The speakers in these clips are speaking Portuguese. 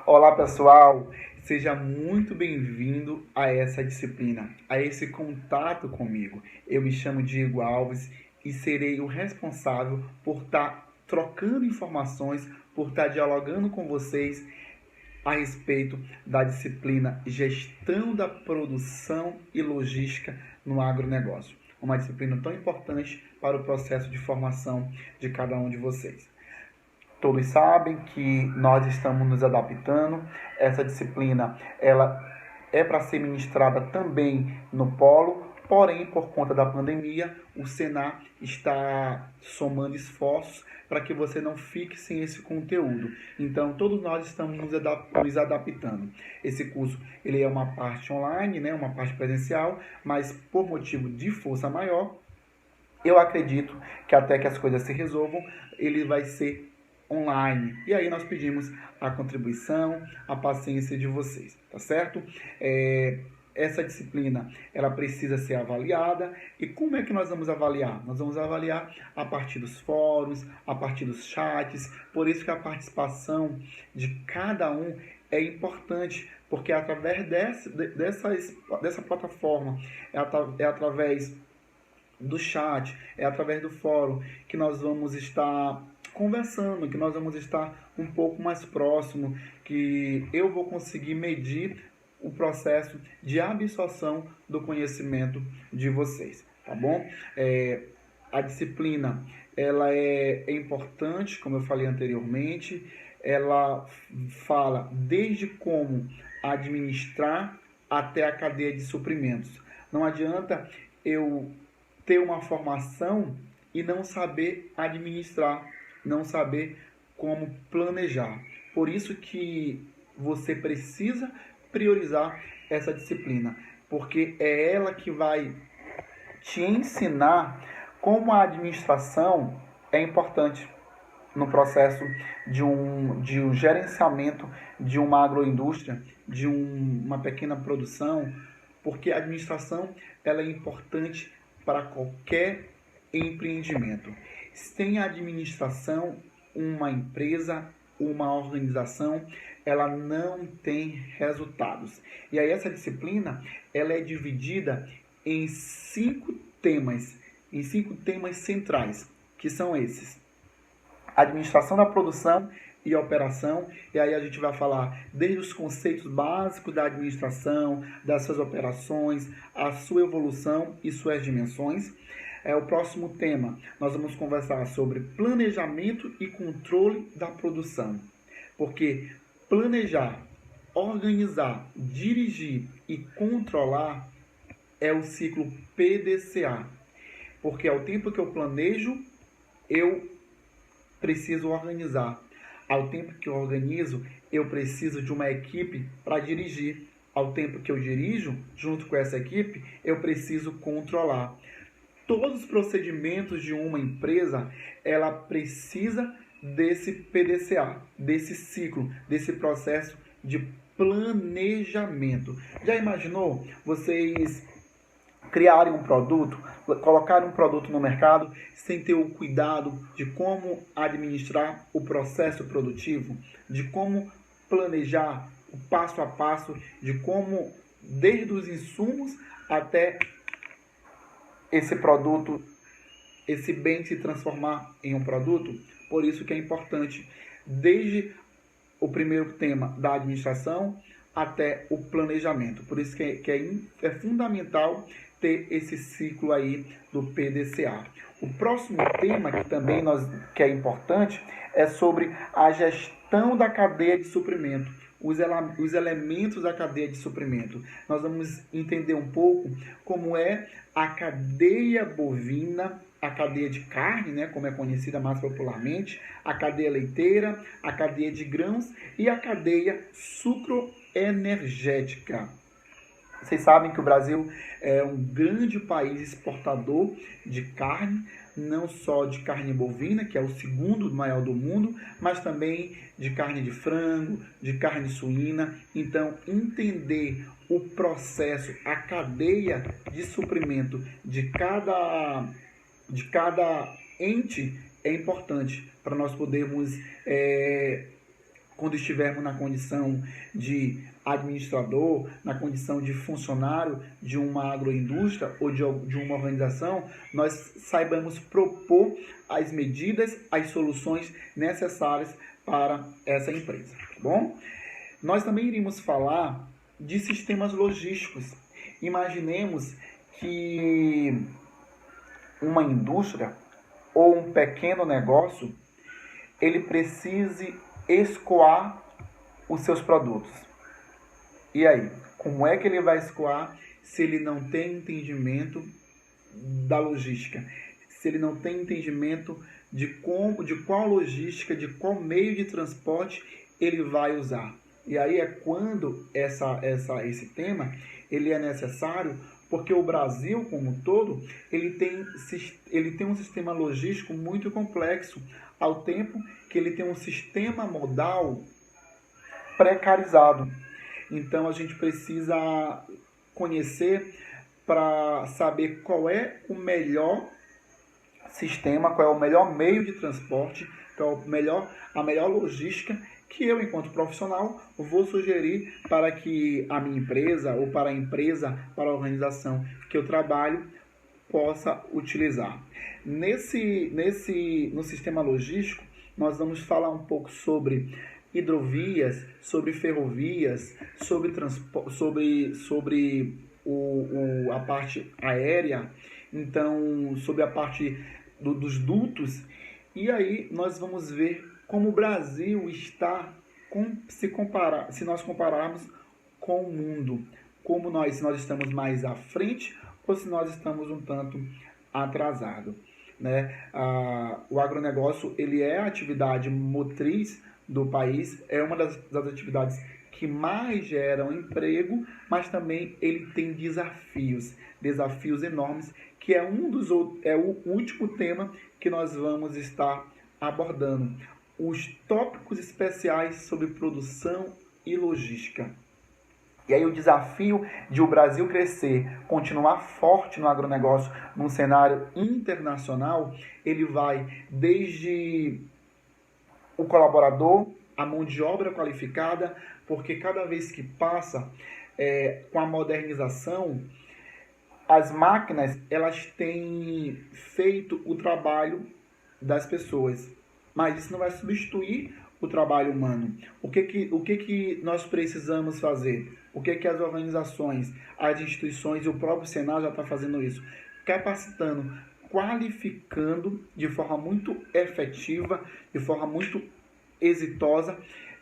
Olá pessoal, seja muito bem-vindo a essa disciplina, a esse contato comigo. Eu me chamo Diego Alves e serei o responsável por estar trocando informações, por estar dialogando com vocês a respeito da disciplina Gestão da Produção e Logística no Agronegócio. Uma disciplina tão importante para o processo de formação de cada um de vocês. Todos sabem que nós estamos nos adaptando. Essa disciplina ela é para ser ministrada também no polo, porém, por conta da pandemia, o Senar está somando esforços para que você não fique sem esse conteúdo. Então, todos nós estamos nos adaptando. Esse curso ele é uma parte online, né, uma parte presencial, mas por motivo de força maior, eu acredito que até que as coisas se resolvam, ele vai ser online. E aí nós pedimos a contribuição, a paciência de vocês, tá certo? Essa disciplina, ela precisa ser avaliada. E como é que nós vamos avaliar? Nós vamos avaliar a partir dos fóruns, a partir dos chats. Por isso que a participação de cada um é importante, porque é através dessa plataforma, é através do chat, é através do fórum que nós vamos estar conversando, que nós vamos estar um pouco mais próximo, que eu vou conseguir medir o processo de absorção do conhecimento de vocês, tá bom? A disciplina, ela é importante, como eu falei anteriormente, ela fala desde como administrar até a cadeia de suprimentos. Não adianta eu ter uma formação e não saber administrar, não saber como planejar. Por isso que você precisa priorizar essa disciplina, porque é ela que vai te ensinar como a administração é importante no processo de um gerenciamento de uma agroindústria, de uma pequena produção, porque a administração ela é importante para qualquer empreendimento. Sem administração, uma empresa, uma organização, ela não tem resultados. E aí essa disciplina, ela é dividida em cinco temas centrais, que são esses: administração da produção e operação, e aí a gente vai falar desde os conceitos básicos da administração, das suas operações, a sua evolução e suas dimensões. O próximo tema, nós vamos conversar sobre planejamento e controle da produção, porque planejar, organizar, dirigir e controlar é o ciclo PDCA, porque ao tempo que eu planejo, eu preciso organizar. Ao tempo que eu organizo, eu preciso de uma equipe para dirigir. Ao tempo que eu dirijo, junto com essa equipe, eu preciso controlar. Todos os procedimentos de uma empresa, ela precisa desse PDCA, desse ciclo, desse processo de planejamento. Já imaginou vocês criarem um produto, colocarem um produto no mercado sem ter o cuidado de como administrar o processo produtivo, de como planejar o passo a passo, de como, desde os insumos até esse produto, esse bem se transformar em um produto? Por isso que é importante, desde o primeiro tema da administração até o planejamento. Por isso que é fundamental ter esse ciclo aí do PDCA. O próximo tema que é importante é sobre a gestão da cadeia de suprimento, os elementos da cadeia de suprimento. Nós vamos entender um pouco como é a cadeia bovina, a cadeia de carne, né, como é conhecida mais popularmente, a cadeia leiteira, a cadeia de grãos e a cadeia sucroenergética. Vocês sabem que o Brasil é um grande país exportador de carne, não só de carne bovina, que é o segundo maior do mundo, mas também de carne de frango, de carne suína. Então, entender o processo, a cadeia de suprimento de cada ente é importante para nós podermos quando estivermos na condição de administrador, na condição de funcionário de uma agroindústria ou de uma organização, nós saibamos propor as medidas, as soluções necessárias para essa empresa, tá bom? Nós também iríamos falar de sistemas logísticos. Imaginemos que uma indústria ou um pequeno negócio, ele precise escoar os seus produtos. E aí, como é que ele vai escoar se ele não tem entendimento da logística? Se ele não tem entendimento de qual logística, de qual meio de transporte ele vai usar. E aí é quando esse tema ele é necessário, porque o Brasil como um todo ele tem um sistema logístico muito complexo, ao tempo que ele tem um sistema modal precarizado. Então a gente precisa conhecer para saber qual é o melhor sistema, qual é o melhor meio de transporte, qual é a melhor logística que eu, enquanto profissional, vou sugerir para que a minha empresa ou para a empresa, para a organização que eu trabalho, possa utilizar. No sistema logístico, nós vamos falar um pouco sobre hidrovias, sobre ferrovias, sobre a parte aérea, então sobre a parte dos dutos. E aí nós vamos ver como o Brasil está, se nós compararmos com o mundo, se nós estamos mais à frente ou se nós estamos um tanto atrasados, né? O agronegócio ele é a atividade motriz do país, é uma das atividades que mais geram emprego, mas também ele tem desafios enormes, que é o último tema que nós vamos estar abordando, os tópicos especiais sobre produção e logística. E aí o desafio de o Brasil crescer, continuar forte no agronegócio, num cenário internacional, ele vai desde o colaborador, a mão de obra qualificada, porque cada vez que passa com a modernização, as máquinas elas têm feito o trabalho das pessoas, mas isso não vai substituir o trabalho humano. O que nós precisamos fazer? O que as organizações, as instituições e o próprio Senado já está fazendo isso? Capacitando, qualificando de forma muito efetiva, de forma muito exitosa,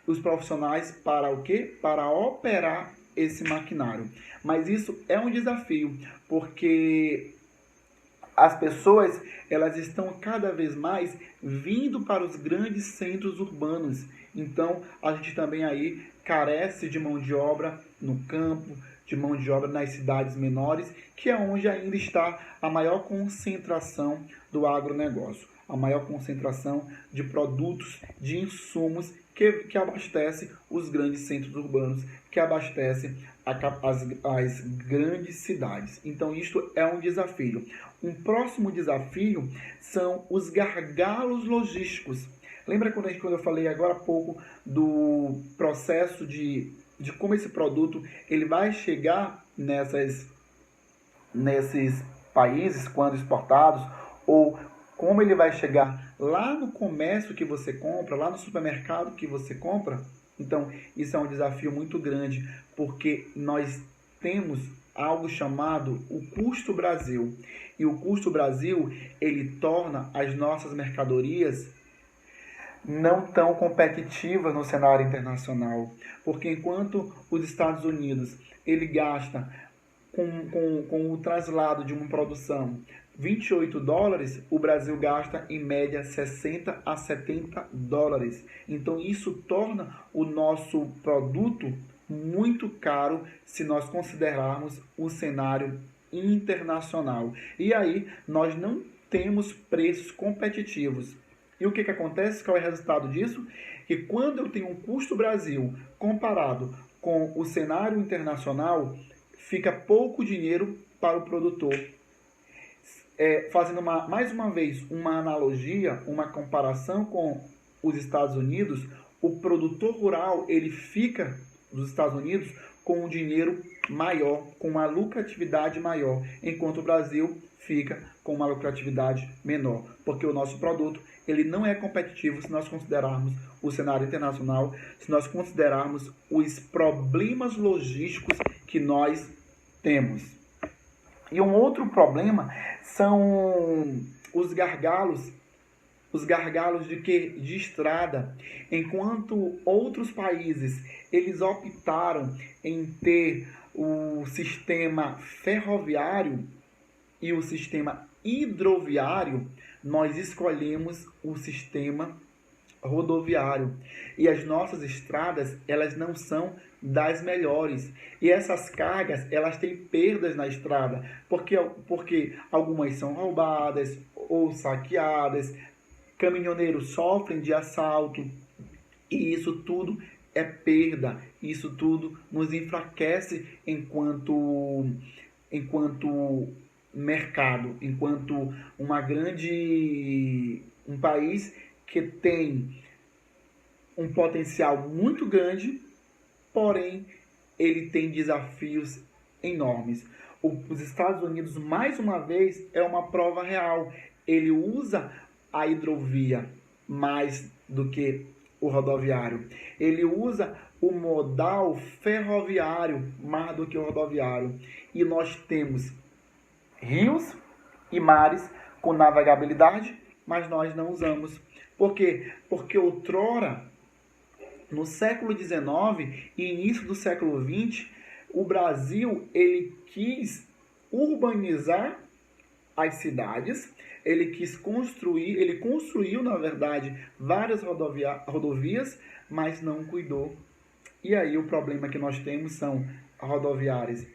os profissionais para o quê? Para operar esse maquinário. Mas isso é um desafio, porque as pessoas elas estão cada vez mais vindo para os grandes centros urbanos. Então, a gente também aí carece de mão de obra no campo, de mão de obra nas cidades menores, que é onde ainda está a maior concentração do agronegócio, a maior concentração de produtos, de insumos que abastecem os grandes centros urbanos, que abastecem as grandes cidades. Então, isto é um desafio. Um próximo desafio são os gargalos logísticos. Lembra quando eu falei agora há pouco do processo de como esse produto ele vai chegar nesses países quando exportados, ou como ele vai chegar lá no comércio que você compra, lá no supermercado que você compra? Então, isso é um desafio muito grande, porque nós temos algo chamado o custo Brasil. E o custo Brasil, ele torna as nossas mercadorias não tão competitivas no cenário internacional. Porque enquanto os Estados Unidos, ele gasta com o traslado de uma produção $28, o Brasil gasta em média 60 a 70 dólares. Então isso torna o nosso produto muito caro se nós considerarmos o cenário internacional. E aí nós não temos preços competitivos. E o que acontece? Qual é o resultado disso? Que quando eu tenho um custo Brasil comparado com o cenário internacional, fica pouco dinheiro para o produtor. Fazendo mais uma vez uma analogia, uma comparação com os Estados Unidos, o produtor rural ele fica nos Estados Unidos com um dinheiro maior, com uma lucratividade maior, enquanto o Brasil fica com uma lucratividade menor, porque o nosso produto ele não é competitivo se nós considerarmos o cenário internacional, se nós considerarmos os problemas logísticos que nós temos. E um outro problema são os gargalos de quê? De estrada. Enquanto outros países eles optaram em ter o sistema ferroviário e o sistema hidroviário, nós escolhemos o sistema rodoviário. E as nossas estradas, elas não são das melhores. E essas cargas, elas têm perdas na estrada, porque algumas são roubadas ou saqueadas, caminhoneiros sofrem de assalto, e isso tudo é perda, isso tudo nos enfraquece enquanto mercado, enquanto um país que tem um potencial muito grande, porém ele tem desafios enormes. Os Estados Unidos, mais uma vez, é uma prova real. Ele usa a hidrovia mais do que o rodoviário. Ele usa o modal ferroviário mais do que o rodoviário. E nós temos rios e mares com navegabilidade, mas nós não usamos. Por quê? Porque outrora, no século XIX e início do século XX, o Brasil ele quis urbanizar as cidades, ele construiu, na verdade, várias rodovias, mas não cuidou. E aí o problema que nós temos são rodoviárias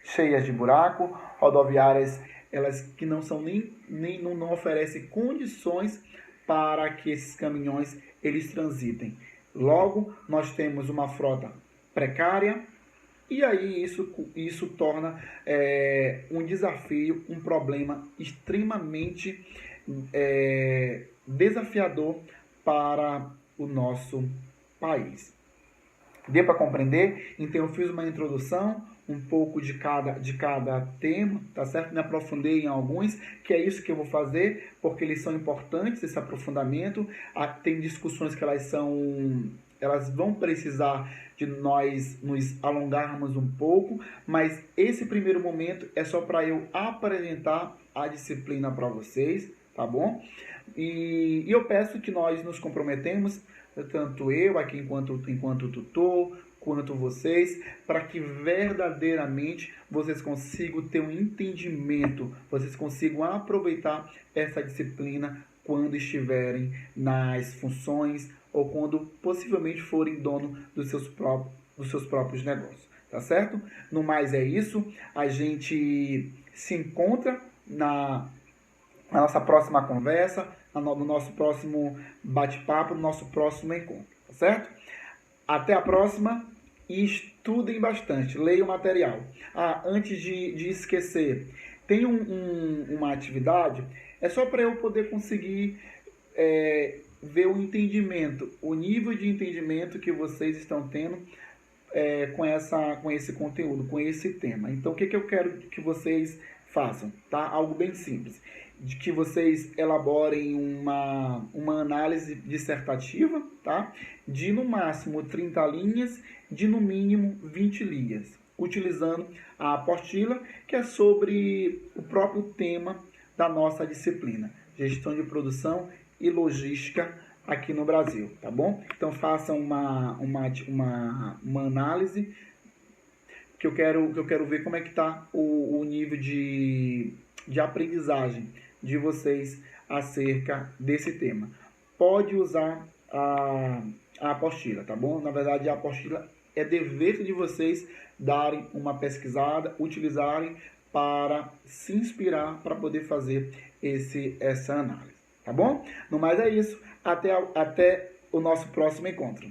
cheias de buraco, rodoviárias elas que não são não oferecem condições para que esses caminhões eles transitem. Logo, nós temos uma frota precária, e aí isso torna um desafio, um problema extremamente desafiador para o nosso país. Deu para compreender? Então eu fiz uma introdução, um pouco de cada tema, tá certo? Me aprofundei em alguns, que é isso que eu vou fazer, porque eles são importantes, esse aprofundamento. Tem discussões que elas vão precisar de nós nos alongarmos um pouco, mas esse primeiro momento é só para eu apresentar a disciplina para vocês, tá bom? E eu peço que nós nos comprometemos, tanto eu aqui enquanto tutor, quanto vocês, para que verdadeiramente vocês consigam ter um entendimento, vocês consigam aproveitar essa disciplina quando estiverem nas funções ou quando possivelmente forem dono dos seus próprios negócios, tá certo? No mais é isso, a gente se encontra na nossa próxima conversa, no nosso próximo bate-papo, no nosso próximo encontro, tá certo? Até a próxima e estudem bastante, leiam o material. Antes de esquecer, tem uma atividade, é só para eu poder conseguir ver o entendimento, o nível de entendimento que vocês estão tendo com esse conteúdo, com esse tema. Então, o que eu quero que vocês façam, tá? Algo bem simples. De que vocês elaborem uma análise dissertativa, tá? De no máximo 30 linhas, de no mínimo 20 linhas, utilizando a apostila, que é sobre o próprio tema da nossa disciplina, gestão de produção e logística aqui no Brasil, tá bom? Então façam uma análise que eu quero ver como é que está o nível de aprendizagem de vocês acerca desse tema. Pode usar a apostila, tá bom? Na verdade, a apostila é dever de vocês darem uma pesquisada, utilizarem para se inspirar para poder fazer essa análise, tá bom? No mais é isso, até o nosso próximo encontro.